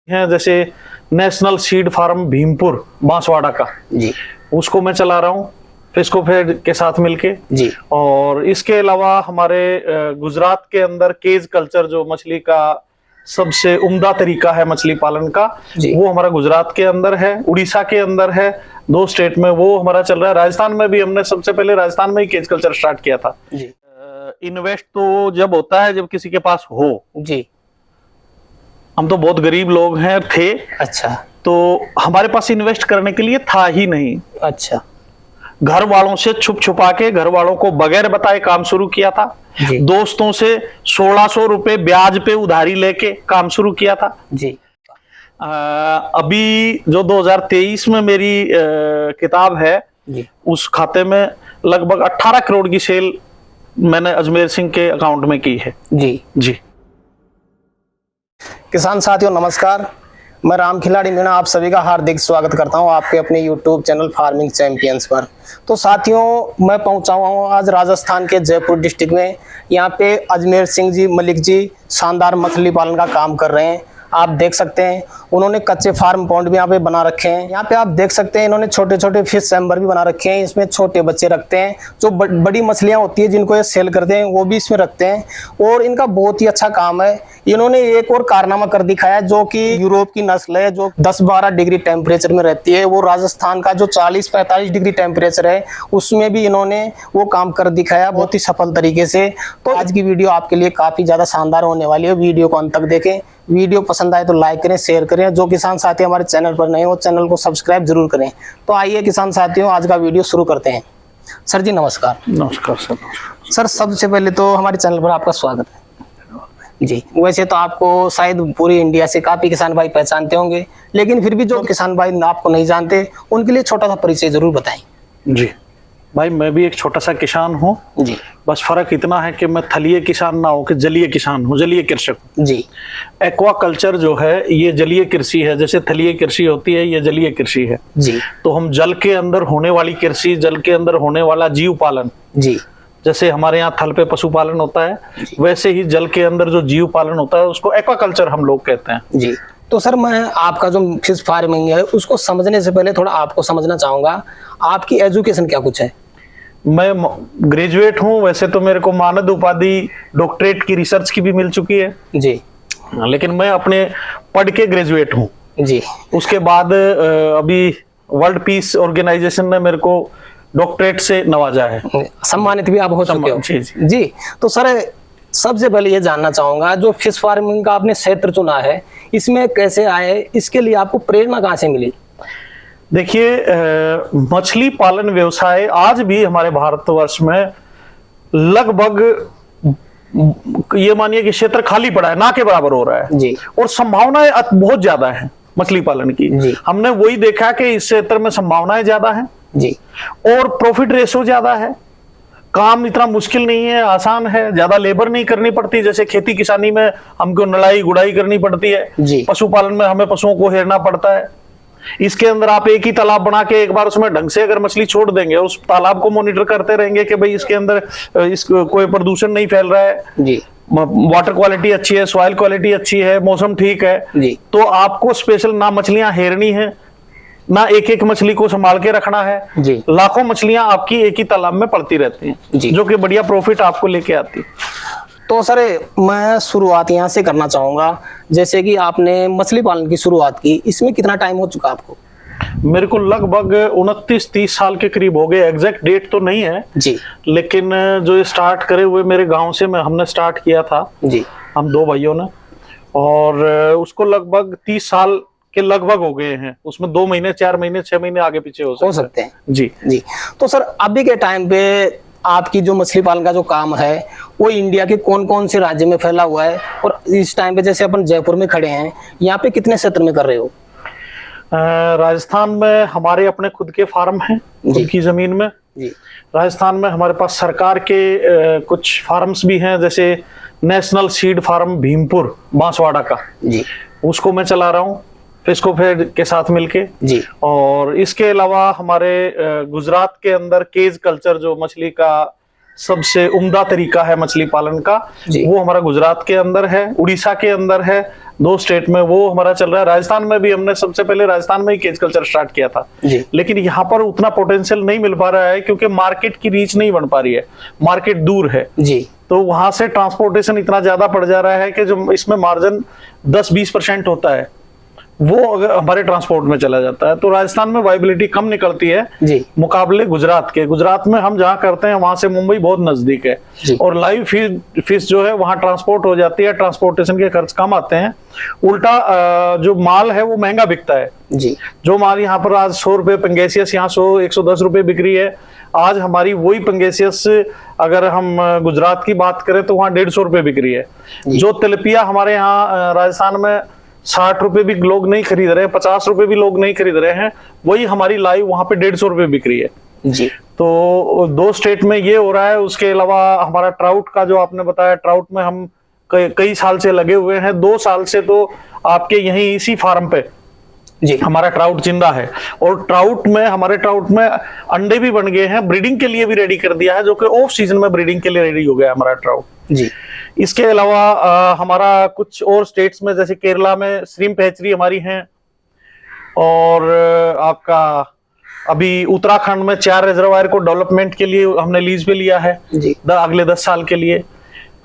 हैं, जैसे national seed farm Bhimpur Banswara का जी, उसको मैं चला रहा हूँ फिस्को फेड के साथ मिलके जी। और इसके अलावा हमारे गुजरात के अंदर केज कल्चर जो मछली का सबसे उम्दा तरीका है मछली पालन का, वो हमारा गुजरात के अंदर है, उड़ीसा के अंदर है, 2 स्टेट में वो हमारा चल रहा है। राजस्थान में भी हमने सबसे पहले राजस्थान में ही केज कल्चर स्टार्ट किया था जी। इन्वेस्ट तो जब होता है जब किसी के पास हो जी। हम तो बहुत गरीब लोग हैं थे। अच्छा। तो हमारे पास इन्वेस्ट करने के लिए था ही नहीं। अच्छा। घर वालों से छुप छुपा के घर वालों को बगैर बताए काम शुरू किया था। दोस्तों से 1600 रुपए ब्याज पे उधारी लेके काम शुरू किया था जी। अभी जो 2023 में मेरी किताब है जी, उस खाते में लगभग 18 करोड़ की सेल मैंने अजमेर सिंह के अकाउंट में की है। जी जी। किसान साथियों नमस्कार, मैं राम खिलाड़ी मीणा आप सभी का हार्दिक स्वागत करता हूं आपके अपने YouTube चैनल फार्मिंग चैंपियंस पर। तो साथियों मैं पहुंचा हुआ हूं आज राजस्थान के जयपुर डिस्ट्रिक्ट में। यहां पे अजमेर सिंह जी मलिक जी शानदार मछली पालन का काम कर रहे हैं। आप देख सकते हैं उन्होंने कच्चे फार्म पॉन्ड भी यहाँ पे बना रखे हैं। यहाँ पे आप देख सकते हैं इन्होंने छोटे छोटे फिश चैम्बर भी बना रखे हैं। इसमें छोटे बच्चे रखते हैं, जो बड़ी मछलियाँ होती है जिनको ये सेल करते हैं वो भी इसमें रखते हैं और इनका बहुत ही अच्छा काम है। इन्होंने एक और कारनामा कर दिखाया जो कि यूरोप की नस्ल है जो 10-12 डिग्री टेम्परेचर में रहती है, वो राजस्थान का जो 40-45 डिग्री टेम्परेचर है उसमें भी इन्होंने वो काम कर दिखाया बहुत ही सफल तरीके से। तो आज की वीडियो आपके लिए काफी ज्यादा शानदार होने वाली है, वीडियो को अंत तक देखें। वीडियो पसंद आए तो लाइक करें, शेयर करें। जो किसान साथी हमारे चैनल पर नए हो चैनल को सब्सक्राइब जरूर करें। तो आइए किसान साथियों आज का वीडियो शुरू करते हैं। सर जी नमस्कार। नमस्कार सर। सर सबसे पहले तो हमारे चैनल पर आपका स्वागत है जी। वैसे तो आपको शायद पूरी इंडिया से काफी किसान भाई पहचानते होंगे, लेकिन फिर भी जो किसान भाई आपको नहीं जानते उनके लिए छोटा सा परिचय जरूर बताएं। जी भाई, मैं भी एक छोटा सा किसान हूँ जी। बस फर्क इतना है कि मैं थलीय किसान ना हो कि जलीय किसान हूँ, जलीय कृषक जी। एक्वा कल्चर जो है ये जलीय कृषि है, जैसे थलीय कृषि होती है ये जलीय कृषि है जी। तो हम जल के अंदर होने वाली कृषि, जल के अंदर होने वाला जीव पालन, जी, जैसे हमारे यहाँ थल पे पशुपालन होता है वैसे ही जल के अंदर जो जीव पालन होता है उसको एक्वा कल्चर हम लोग कहते हैं जी। तो सर मैं आपका जो फिश फार्मिंग है उसको समझने से पहले थोड़ा आपको समझना चाहूंगा, आपकी एजुकेशन क्या कुछ है? मैं ग्रेजुएट हूँ, वैसे तो मेरे को मानद उपाधि डॉक्टरेट की रिसर्च की भी मिल चुकी है जी, लेकिन मैं अपने पढ़ के ग्रेजुएट हूँ जी। उसके बाद अभी वर्ल्ड पीस ऑर्गेनाइजेशन ने मेरे को डॉक्टरेट से नवाजा है, सम्मानित भी आप हो चुके हो। जी, जी। जी। तो सर सबसे पहले ये जानना चाहूंगा जो फिश फार्मिंग का आपने क्षेत्र चुना है इसमें कैसे आए, इसके लिए आपको प्रेरणा कहाँ से मिली? देखिए मछली पालन व्यवसाय आज भी हमारे भारतवर्ष में लगभग ये मानिए कि क्षेत्र खाली पड़ा है, ना के बराबर हो रहा है जी। और संभावनाएं बहुत ज्यादा है मछली पालन की जी। हमने वही देखा कि इस क्षेत्र में संभावनाएं ज्यादा है जी और प्रॉफिट रेशो ज्यादा है, काम इतना मुश्किल नहीं है, आसान है, ज्यादा लेबर नहीं करनी पड़ती। जैसे खेती किसानी में हमको नलाई गुड़ाई करनी पड़ती है, पशुपालन में हमें पशुओं को हेरना पड़ता है। इसके अंदर आप एक ही तालाब बना के एक बार उसमें ढंग से अगर मछली छोड़ देंगे, उस तालाब को मॉनिटर करते रहेंगे कि भाई इसके अंदर कोई प्रदूषण नहीं फैल रहा है जी, वाटर क्वालिटी अच्छी है, सॉइल क्वालिटी अच्छी है, मौसम ठीक है जी। तो आपको स्पेशल ना मछलियां हेरनी है, ना एक एक मछली को संभाल के रखना है जी। लाखों मछलियां आपकी एक ही तालाब में पड़ती रहती हैं जो कि बढ़िया प्रॉफिट आपको लेके आती है। तो सर मैं शुरुआत यहाँ से करना चाहूंगा, जैसे कि आपने मछली पालन की शुरुआत की, इसमें कितना टाइम हो चुका आपको? मेरे को लगभग 29-30 साल के करीब हो गए, एग्जैक्ट डेट तो नहीं है जी, लेकिन जो स्टार्ट करे हुए मेरे गांव से हमने स्टार्ट किया था जी, हम 2 भाइयों ने, और उसको लगभग 30 साल के लगभग हो गए हैं। उसमें 2 महीने 4 महीने 6 महीने आगे पीछे हो सकते हैं। जी, जी। तो सर अभी के टाइम पे आपकी जो मछली पालन का जो काम है वो इंडिया के कौन कौन से राज्य में फैला हुआ है, और इस टाइम पे जैसे अपन जयपुर में खड़े हैं यहाँ पे कितने क्षेत्र में कर रहे हो? राजस्थान में हमारे अपने खुद के फार्म हैं, खुद की जमीन में जी। राजस्थान में हमारे पास सरकार के कुछ फार्म्स भी हैं, जैसे national seed farm Bhimpur Banswara का जी, उसको मैं चला रहा हूँ फिस्को फेड के साथ मिलके जी। और इसके अलावा हमारे गुजरात के अंदर केज कल्चर जो मछली का सबसे उम्दा तरीका है मछली पालन का, वो हमारा गुजरात के अंदर है, उड़ीसा के अंदर है, 2 स्टेट में वो हमारा चल रहा है। राजस्थान में भी हमने सबसे पहले राजस्थान में ही केज कल्चर स्टार्ट किया था जी। लेकिन यहाँ पर उतना पोटेंशियल नहीं मिल पा रहा है क्योंकि मार्केट की रीच नहीं बन पा रही है, मार्केट दूर है जी। तो वहां से ट्रांसपोर्टेशन इतना ज्यादा पड़ जा रहा है कि जो इसमें मार्जिन 10-20% होता है वो अगर हमारे ट्रांसपोर्ट में चला जाता है तो राजस्थान में वाइबिलिटी कम निकलती है जी। मुकाबले गुजरात के। गुजरात में हम जहाँ करते हैं वहां से मुंबई बहुत नजदीक है और लाइव फिश जो है वहां ट्रांसपोर्ट हो जाती है, ट्रांसपोर्टेशन के खर्च कम आते हैं, उल्टा जो माल है वो महंगा बिकता है जी। जो माल यहाँ पर आज 100 रुपए पेंगेसियस यहाँ 100-110 रुपए बिक रही है, आज हमारी वही पेंगेसियस अगर हम गुजरात की बात करें तो वहाँ 150 रुपए बिक रही है। जो तिलपिया हमारे यहाँ राजस्थान में 60 रुपए भी लोग नहीं खरीद रहे हैं, 50 रुपए भी लोग नहीं खरीद रहे हैं, वही हमारी लाइव वहां पे 150 रुपए बिक रही है जी। तो 2 स्टेट में ये हो रहा है। उसके अलावा हमारा ट्राउट का जो आपने बताया, ट्राउट में हम कई साल से लगे हुए हैं, 2 साल से तो आपके यहीं इसी फार्म पे जी हमारा ट्राउट जिंदा है और हमारे ट्राउट में अंडे भी बन गए हैं, ब्रीडिंग के लिए भी रेडी कर दिया है, जो कि ऑफ सीजन में ब्रीडिंग के लिए रेडी हो गया हमारा ट्राउट जी। इसके अलावा हमारा कुछ और स्टेट्स में जैसे केरला में श्रिम्प हैचरी हमारी हैं और आपका अभी उत्तराखंड में 4 रिजर्वायर को डेवलपमेंट के लिए हमने लीज पे लिया है जी। अगले 10 साल के लिए।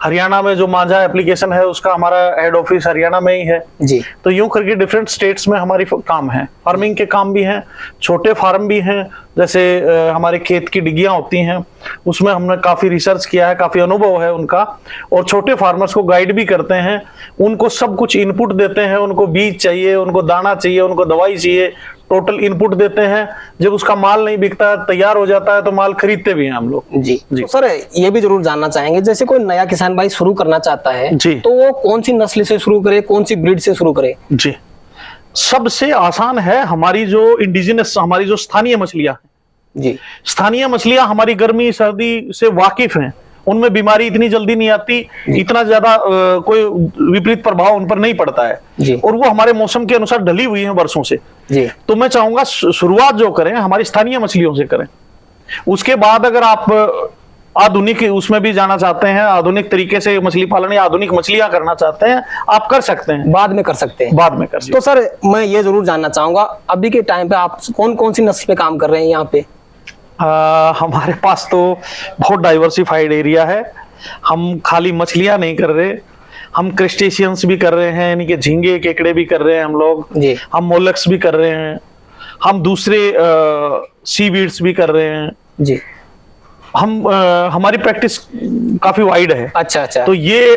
हरियाणा में जो मांझा एप्लीकेशन है उसका हमारा हेड ऑफिस हरियाणा में ही है जी। तो यूं करके डिफरेंट स्टेट्स में हमारी काम है, फार्मिंग के काम भी हैं, छोटे फार्म भी हैं, जैसे हमारे खेत की डिग्गियां होती हैं उसमें हमने काफी रिसर्च किया है, काफी अनुभव है उनका और छोटे फार्मर्स को गाइड भी करते हैं, उनको सब कुछ इनपुट देते हैं, उनको बीज चाहिए, उनको दाना चाहिए, उनको दवाई चाहिए, टोटल इनपुट देते हैं। जब उसका माल नहीं बिकता तैयार हो जाता है तो माल खरीदते भी हैं हम लोग जी। तो सर ये भी जरूर जानना चाहेंगे, जैसे कोई नया किसान भाई शुरू करना चाहता है जी तो वो कौन सी नस्ल से शुरू करे, कौन सी ब्रीड से शुरू करे? जी सबसे आसान है हमारी जो इंडिजिनस, हमारी जो स्थानीय मछलियां हैं जी। स्थानीय मछलियां हमारी गर्मी सर्दी से वाकिफ हैं, उनमें बीमारी इतनी जल्दी नहीं आती, इतना ज्यादा कोई विपरीत प्रभाव उन पर नहीं पड़ता है जी। और वो हमारे मौसम के अनुसार ढली हुई हैं वर्षों से जी। तो मैं चाहूंगा शुरुआत जो करें हमारी स्थानीय मछलियों से करें। उसके बाद अगर आप आधुनिक उसमें भी जाना चाहते हैं, आधुनिक तरीके से मछली पालन या आधुनिक मछलियां करना चाहते हैं, आप कर सकते हैं, बाद में कर सकते हैं, बाद में कर सकते हैं। तो सर मैं ये जरूर जानना चाहूंगा अभी के टाइम पे आप कौन कौन सी नस्ल पे काम कर रहे हैं यहाँ पे? हमारे पास तो बहुत डाइवर्सिफाइड एरिया है, हम खाली मछलियां नहीं कर रहे, हम क्रिस्टेशियंस भी कर रहे हैं, यानी कि झींगे केकड़े भी कर रहे हैं हम लोग जी। हम मोलक्स भी कर रहे हैं, हम दूसरे सीवीड्स भी कर रहे हैं जी। हमारी प्रैक्टिस काफी वाइड है। अच्छा अच्छा। तो ये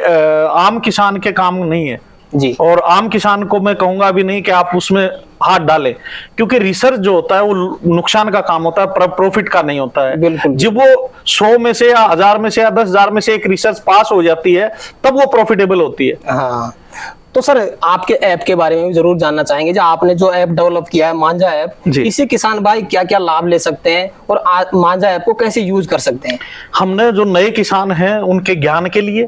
आम किसान के काम नहीं है जी। और आम किसान को मैं कहूंगा भी नहीं कि आप उसमें हाथ डालें, क्योंकि रिसर्च जो होता है वो नुकसान का काम होता है, प्रॉफिट का नहीं होता है। बिल्कुल। जब वो 100 में से या 1000 में से या 10,000 में से एक रिसर्च पास हो जाती है तब वो प्रॉफिटेबल होती है। हाँ, तो सर आपके ऐप के बारे में भी जरूर जानना चाहेंगे, जो आपने जो ऐप डेवलप किया है मांझा ऐप, इससे किसान भाई क्या क्या लाभ ले सकते हैं और मांझा ऐप को कैसे यूज कर सकते हैं? हमने जो नए किसान हैं उनके ज्ञान के लिए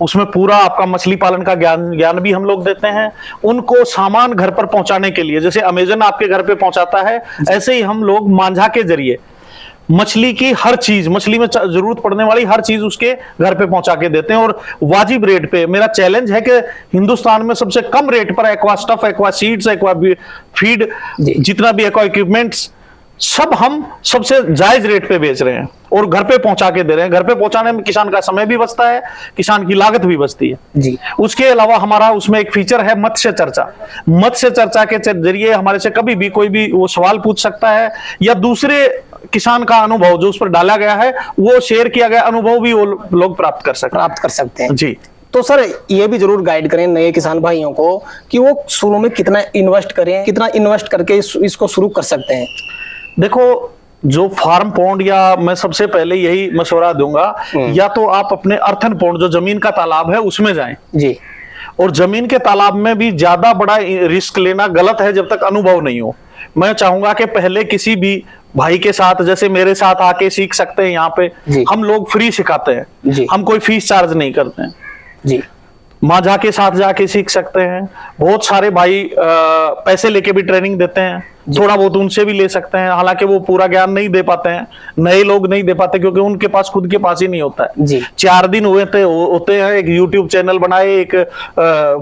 उसमें पूरा आपका मछली पालन का ज्ञान भी हम लोग देते हैं, उनको सामान घर पर पहुंचाने के लिए, जैसे अमेजन आपके घर पे पहुंचाता है ऐसे ही हम लोग मांझा के जरिए मछली की हर चीज, मछली में जरूरत पड़ने वाली हर चीज उसके घर पे पहुंचा के देते हैं और वाजिब रेट पे। मेरा चैलेंज है कि हिंदुस्तान में सबसे कम रेट पर aqua stuff, aqua seeds, aqua feed, जितना भी एक्वा इक्विपमेंट्स सब हम सबसे जायज रेट पे बेच रहे हैं और घर पे पहुंचा के दे रहे हैं। घर पे पहुंचाने में किसान का समय भी बचता है, किसान की लागत भी बचती है जी। उसके अलावा हमारा उसमें एक फीचर है मत्स्य चर्चा। मत्स्य चर्चा के जरिए हमारे से कभी भी कोई भी वो सवाल पूछ सकता है या दूसरे किसान का अनुभव जो उस पर डाला गया है वो शेयर किया गया अनुभव भी वो लोग प्राप्त कर सकते हैं जी। तो सर ये भी जरूर गाइड करें नए किसान भाइयों को कि वो शुरू में कितना इन्वेस्ट करें, कितना इन्वेस्ट करके इसको शुरू कर सकते हैं। देखो, जो फार्म पॉन्ड, या मैं सबसे पहले यही मशवरा दूंगा, या तो आप अपने अर्थन पॉन्ड जो जमीन का तालाब है उसमें जाएं जी। और जमीन के तालाब में भी ज्यादा बड़ा रिस्क लेना गलत है जब तक अनुभव नहीं हो। मैं चाहूंगा कि पहले किसी भी भाई के साथ, जैसे मेरे साथ आके सीख सकते हैं, यहाँ पे हम लोग फ्री सिखाते हैं, हम कोई फीस चार्ज नहीं करते हैं जी। मांझा के साथ जाके सीख सकते हैं। बहुत सारे भाई पैसे लेके भी ट्रेनिंग देते हैं, थोड़ा बहुत उनसे भी ले सकते हैं, हालांकि वो पूरा ज्ञान नहीं दे पाते हैं, नए लोग नहीं दे पाते क्योंकि उनके पास खुद के पास ही नहीं होता है जी। 4 दिन होते हैं, एक यूट्यूब चैनल बनाए, एक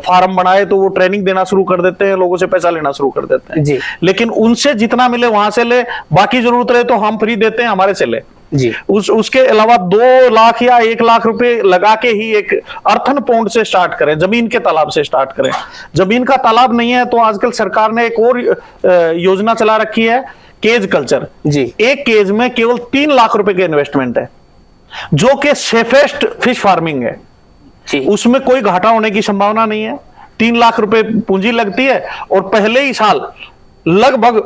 फार्म बनाए, तो वो ट्रेनिंग देना शुरू कर देते हैं, लोगों से पैसा लेना शुरू कर देते हैं जी। लेकिन उनसे जितना मिले वहां से ले, बाकी जरूरत रहे तो हम फ्री देते हैं, हमारे से ले जी। उसके अलावा 2 लाख या 1 लाख रुपए लगा के ही एक अर्थन पौंड से स्टार्ट करें, जमीन के तालाब से स्टार्ट करें। जमीन का तालाब नहीं है तो आजकल सरकार ने एक और योजना चला रखी है, केज कल्चर जी। एक केज में केवल 3 लाख रुपए के इन्वेस्टमेंट है, जो कि सेफेस्ट फिश फार्मिंग है जी। उसमें कोई घाटा होने की संभावना नहीं है। 3 लाख रुपए पूंजी लगती है और पहले ही साल लगभग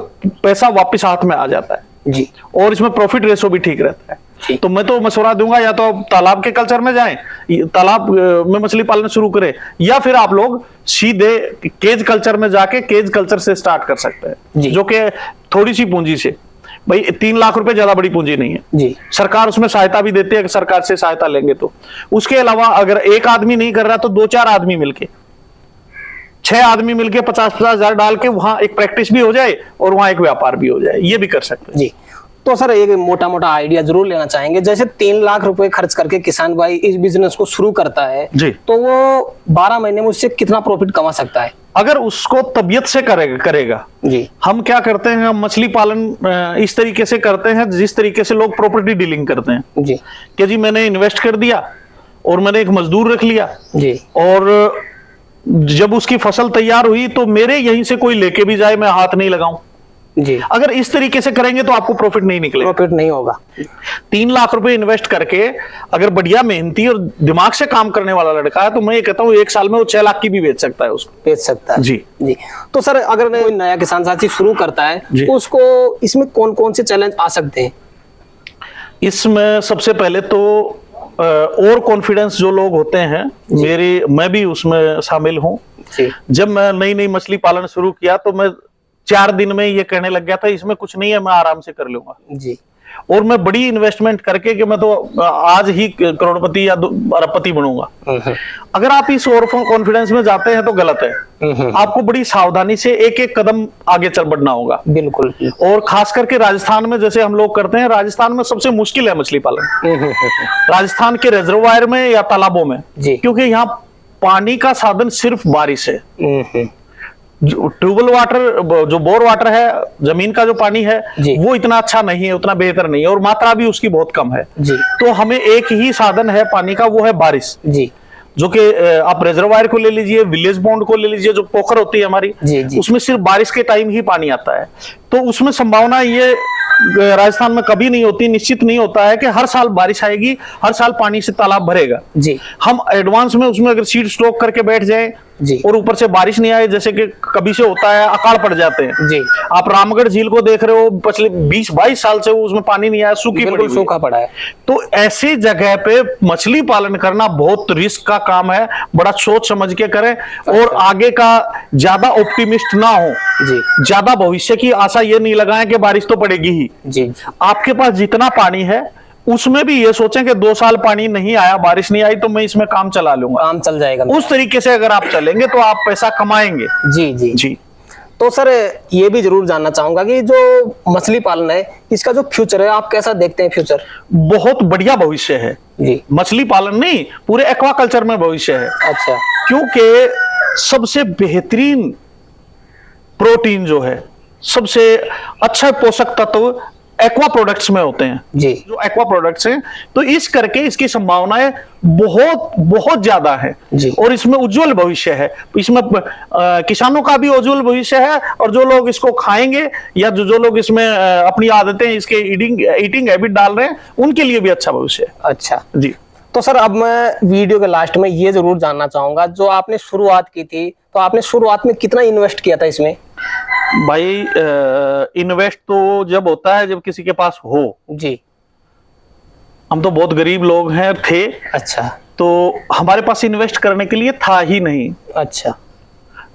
पैसा वापस हाथ में आ जाता है जी। और इसमें प्रॉफिट रेशो भी ठीक रहता है। तो मैं तो मशवरा दूंगा, या तो आप तालाब के कल्चर में जाएं, तालाब में मछली पालन शुरू करें, या फिर आप लोग सीधे केज कल्चर में जाके केज कल्चर से स्टार्ट कर सकते हैं, जो कि थोड़ी सी पूंजी से, भाई 3 लाख रुपए ज्यादा बड़ी पूंजी नहीं है जी। सरकार उसमें सहायता भी देती है, सरकार से सहायता लेंगे तो। उसके अलावा अगर एक आदमी नहीं कर रहा तो 2-4 आदमी मिलके, 6 आदमी मिलके 50-50 हजार डाल के वहां एक प्रैक्टिस भी हो जाए और वहां एक व्यापार भी हो जाए, ये भी कर सकते हैं जी। तो सर एक मोटा मोटा आइडिया जरूर लेना चाहेंगे, जैसे 3 लाख रुपए खर्च करके किसान भाई इस बिजनेस को शुरू करता है जी, तो वो 12 महीने में उससे कितना प्रॉफिट कमा सकता है? अगर उसको तबीयत से करेगा जी। हम क्या करते हैं, हम मछली पालन इस तरीके से करते हैं जिस तरीके से लोग प्रॉपर्टी डीलिंग करते हैं जी। कि जी मैंने इन्वेस्ट कर दिया और मैंने एक मजदूर रख लिया जी। और जब उसकी फसल तैयार हुई तो मेरे यहीं से कोई लेके भी जाए, मैं हाथ नहीं लगाऊं जी। अगर इस तरीके से करेंगे तो आपको प्रॉफिट नहीं निकलेगा, प्रॉफिट नहीं होगा। 3 लाख रुपए इन्वेस्ट करके अगर बढ़िया मेहनती और दिमाग से काम करने वाला लड़का है तो मैं ये कहता हूँ 1 साल में वो 6 लाख की भी बेच सकता है, उसको बेच सकता है जी। जी। तो सर अगर कोई नया किसान साथी शुरू करता है तो उसको इसमें कौन कौन से चैलेंज आ सकते हैं? इसमें सबसे पहले तो और कॉन्फिडेंस जो लोग होते हैं, मैं भी उसमें शामिल हूं। जब मैं नई मछली पालन शुरू किया तो मैं 4 दिन में ये कहने लग गया था इसमें कुछ नहीं है, मैं आराम से कर लूंगा जी। और मैं बड़ी इन्वेस्टमेंट करके कि मैं तो आज ही करोड़पति या अरबपति बनूंगा। अगर आप इस ओवर कॉन्फिडेंस में जाते हैं तो गलत है, आपको बड़ी सावधानी से एक एक कदम आगे चल बढ़ना होगा। बिल्कुल। और खास करके राजस्थान में जैसे हम लोग करते हैं, राजस्थान में सबसे मुश्किल है मछली पालन, राजस्थान के रिजर्वायर में या तालाबों में, क्योंकि यहाँ पानी का साधन सिर्फ बारिश है। ट्यूबवेल वाटर जो बोर वाटर है, जमीन का जो पानी है वो इतना अच्छा नहीं है, उतना बेहतर नहीं है और मात्रा भी उसकी बहुत कम है जी। तो हमें एक ही साधन है पानी का, वो है बारिश जी। जो कि आप रिजर्वायर को ले लीजिए, विलेज बॉन्ड को ले लीजिए, जो पोखर होती है हमारी जी, जी। उसमें सिर्फ बारिश के टाइम ही पानी आता है, तो उसमें संभावना ये राजस्थान में कभी नहीं होती, निश्चित नहीं होता है कि हर साल बारिश आएगी, हर साल पानी से तालाब भरेगा जी। हम एडवांस में उसमें अगर सीड स्टॉक करके बैठ जाए जी। और ऊपर से बारिश नहीं आए, जैसे कि कभी से होता है, अकाल पड़ जाते हैं जी। आप रामगढ़ झील को देख रहे हो, पिछले 20-22 साल से वो उसमें पानी नहीं आया, सूखा पड़ा है। तो ऐसी जगह पे मछली पालन करना बहुत रिस्क का काम है, बड़ा सोच समझ के करें और आगे का ज्यादा ऑप्टिमिस्ट ना हो जी। ज्यादा भविष्य की आशा ये नहीं लगाएं कि बारिश तो पड़ेगी ही जी। आपके पास जितना पानी है उसमें भी ये सोचें कि 2 साल पानी नहीं आया, बारिश नहीं आई, तो मैं इसमें काम चला लूंगा, काम चल जाएगा। उस तरीके से अगर आप चलेंगे तो आप पैसा कमाएंगे जी जी जी। तो सर ये भी जरूर जानना चाहूंगा कि जो मछली पालन है इसका जो फ्यूचर है आप कैसा देखते हैं? फ्यूचर बहुत बढ़िया भविष्य है जी। मछली पालन नहीं, पूरे एक्वाकल्चर में भविष्य है। अच्छा। क्योंकि सबसे बेहतरीन प्रोटीन जो है, सबसे अच्छा पोषक तत्व एक्वा प्रोडक्ट्स में होते हैं जी। जो एक्वा प्रोडक्ट्स हैं, तो इस करके इसकी संभावनाएं बहुत बहुत ज्यादा है जी। और इसमें उज्जवल भविष्य है, इसमें किसानों का भी उज्जवल भविष्य है और जो लोग इसको खाएंगे या जो लोग इसमें अपनी आदतें, इसके ईटिंग हैबिट डाल रहे हैं, उनके लिए भी अच्छा भविष्य है। अच्छा जी। तो सर अब मैं वीडियो के लास्ट में ये जरूर जानना चाहूंगा, जो आपने शुरुआत की थी तो आपने शुरुआत में कितना इन्वेस्ट किया था इसमें? भाई इन्वेस्ट तो जब होता है जब किसी के पास हो जी। हम तो बहुत गरीब लोग हैं थे। अच्छा। तो हमारे पास इन्वेस्ट करने के लिए था ही नहीं। अच्छा।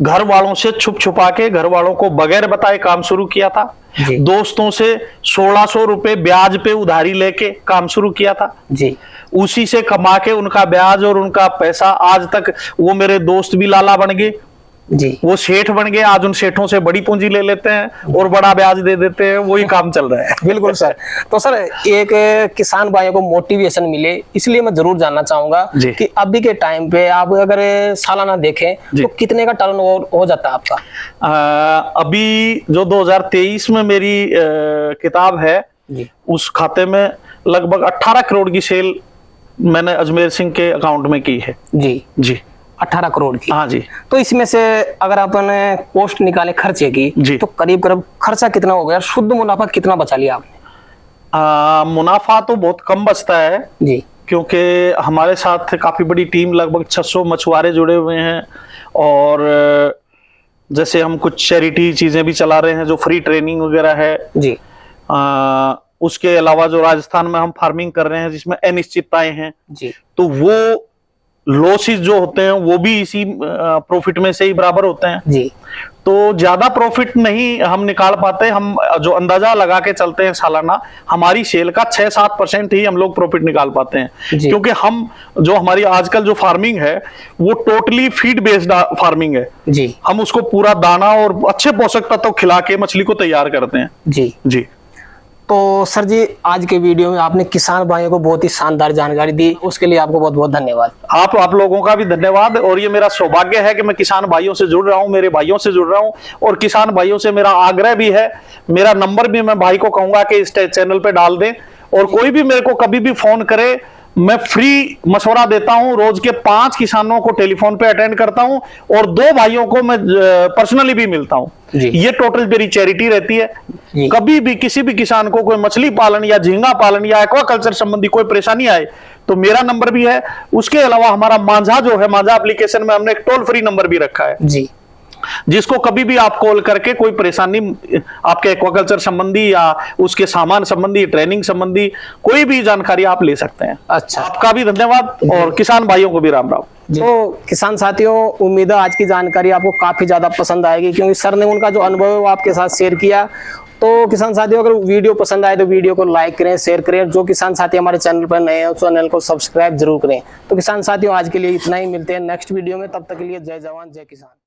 घर वालों से छुप छुपा के, घर वालों को बगैर बताए काम शुरू किया था जी। दोस्तों से 1600 रुपए ब्याज पे उधारी लेके काम शुरू किया था जी। उसी से कमा के उनका ब्याज और उनका पैसा, आज तक वो मेरे दोस्त भी लाला बन गए जी। वो सेठ बन गए, आज उन सेठों से बड़ी पूंजी ले लेते हैं और बड़ा ब्याज दे देते हैं, वही काम चल रहा है। बिल्कुल सर। तो सर एक किसान भाइयों को मोटिवेशन मिले, इसलिए मैं जरूर जानना चाहूंगा कि अभी के टाइम पे आप अगर सालाना देखें तो कितने का टर्नओवर हो जाता है आपका? अभी जो 2023 में मेरी किताब है जी, उस खाते में लगभग 18 करोड़ की सेल मैंने अजमेर सिंह के अकाउंट में की है। जी जी, 18 करोड़ की। हाँ जी। तो इसमें से अगर अपन कॉस्ट निकाले खर्चे की जी, तो करीब करीब खर्चा कितना हो गया, शुद्ध मुनाफा कितना बचा लिया आपने? मुनाफा तो बहुत कम बचता है जी, क्योंकि हमारे साथ काफी बड़ी टीम, लगभग 600 मछुआरे जुड़े हुए हैं, और जैसे हम कुछ चैरिटी चीजें भी चला रहे हैं जो फ्री ट्रेनिंग वगैरह है जी। उसके अलावा जो राजस्थान में हम फार्मिंग कर रहे हैं जिसमें अनिश्चितताएं हैं जी, तो वो लॉसेस जो होते हैं वो भी इसी प्रॉफिट में से ही बराबर होते हैं जी। तो ज्यादा प्रॉफिट नहीं हम निकाल पाते। हम जो अंदाजा लगा के चलते हैं सालाना, हमारी सेल का 6-7% ही हम लोग प्रॉफिट निकाल पाते हैं, क्योंकि हम जो हमारी आजकल जो फार्मिंग है वो टोटली फीड बेस्ड फार्मिंग है जी। हम उसको पूरा दाना और अच्छे पोषक तत्व खिला के मछली को तैयार करते हैं। जी जी। तो सर जी, आज के वीडियो में आपने किसान भाइयों को बहुत ही शानदार जानकारी दी, उसके लिए आपको बहुत बहुत धन्यवाद। आप लोगों का भी धन्यवाद। और ये मेरा सौभाग्य है कि मैं किसान भाइयों से जुड़ रहा हूं, मेरे भाइयों से जुड़ रहा हूं, और किसान भाइयों से मेरा आग्रह भी है, मेरा नंबर भी मैं भाई को कहूंगा कि इस चैनल पे डाल दें, और कोई भी मेरे को कभी भी फोन करे, मैं फ्री मशवरा देता हूं। रोज के 5 किसानों को टेलीफोन पे अटेंड करता हूं और 2 भाइयों को मैं पर्सनली भी मिलता हूं। ये टोटल मेरी चैरिटी रहती है। कभी भी किसी भी किसान को कोई मछली पालन या झींगा पालन या एक्वाकल्चर संबंधी कोई परेशानी आए तो मेरा नंबर भी है। उसके अलावा हमारा मांझा जो है, मांझा एप्लीकेशन में हमने एक टोल फ्री नंबर भी रखा है जी, जिसको कभी भी आप कॉल करके कोई परेशानी आपके एक्वाकल्चर संबंधी या उसके सामान संबंधी, ट्रेनिंग संबंधी कोई भी जानकारी आप ले सकते हैं। अच्छा, आपका भी धन्यवाद और किसान भाइयों को भी राम राम। तो किसान साथियों, उम्मीद है आज की जानकारी आपको काफी ज्यादा पसंद आएगी, क्योंकि सर ने उनका जो अनुभव है वो आपके साथ शेयर किया। तो किसान साथियों, अगर वीडियो पसंद आए तो वीडियो को लाइक करें, शेयर करें। जो किसान साथी हमारे चैनल पर नए हैं चैनल को सब्सक्राइब जरूर करें। तो किसान साथियों, आज के लिए इतना ही, मिलते हैं नेक्स्ट वीडियो में। तब तक के लिए जय जवान जय किसान।